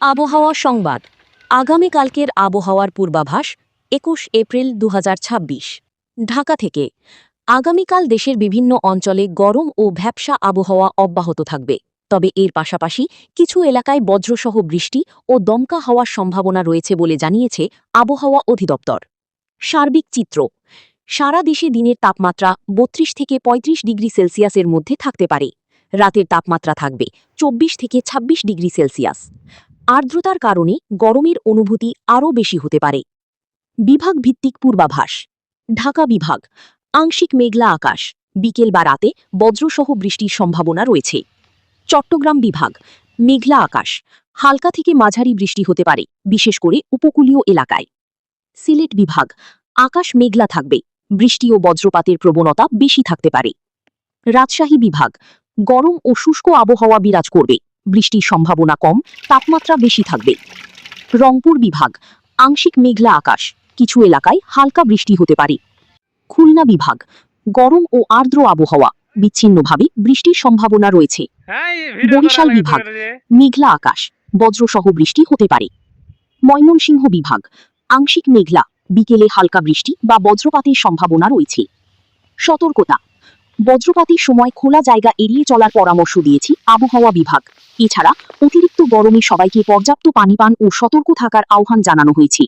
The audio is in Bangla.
আবহাওয়া সংবাদ। আগামীকালকের আবহাওয়ার পূর্বাভাস ২১ এপ্রিল ২০২৬। ঢাকা থেকে। আগামীকাল দেশের বিভিন্ন অঞ্চলে গরম ও ভ্যাপসা আবহাওয়া অব্যাহত থাকবে, তবে এর পাশাপাশি কিছু এলাকায় বজ্রসহ বৃষ্টি ও দমকা হওয়ার সম্ভাবনা রয়েছে বলে জানিয়েছে আবহাওয়া অধিদপ্তর। সার্বিক চিত্র: সারা দেশে দিনের তাপমাত্রা ৩২ থেকে ৩৫ ডিগ্রি সেলসিয়াসের মধ্যে থাকতে পারে। রাতের তাপমাত্রা থাকবে ২৪ থেকে ২৬ ডিগ্রি সেলসিয়াস। আর্দ্রতার কারণে গরমের অনুভূতি আরও বেশি হতে পারে। বিভাগ ভিত্তিক পূর্বাভাস। ঢাকা বিভাগ: আংশিক মেঘলা আকাশ, বিকেল বা রাতে বজ্রসহ বৃষ্টির সম্ভাবনা রয়েছে। চট্টগ্রাম বিভাগ: মেঘলা আকাশ, হালকা থেকে মাঝারি বৃষ্টি হতে পারে, বিশেষ করে উপকূলীয় এলাকায়। সিলেট বিভাগ: আকাশ মেঘলা থাকবে, বৃষ্টি ও বজ্রপাতের প্রবণতা বেশি থাকতে পারে। রাজশাহী বিভাগ: গরম ও শুষ্ক আবহাওয়া বিরাজ করবে, বৃষ্টির সম্ভাবনা কম, তাপমাত্রা বেশি থাকবে। রংপুর বিভাগ: আংশিক মেঘলা আকাশ, কিছু এলাকায় হালকা বৃষ্টি হতে পারে। খুলনা বিভাগ: গরম ও আর্দ্র আবহাওয়া, বিচ্ছিন্নভাবে বৃষ্টির সম্ভাবনা রয়েছে। বরিশাল বিভাগ: মেঘলা আকাশ, বজ্রসহ বৃষ্টি হতে পারে। ময়মনসিংহ বিভাগ: আংশিক মেঘলা, বিকেলে হালকা বৃষ্টি বা বজ্রপাতের সম্ভাবনা রয়েছে। সতর্কতা: বজ্রপাতের সময় খোলা জায়গা এড়িয়ে চলার পরামর্শ দিয়েছে আবহাওয়া বিভাগ। এছাড়া অতিরিক্ত গরমে সবাইকে পর্যাপ্ত পানি পান ও সতর্ক থাকার আহ্বান জানানো হয়েছে।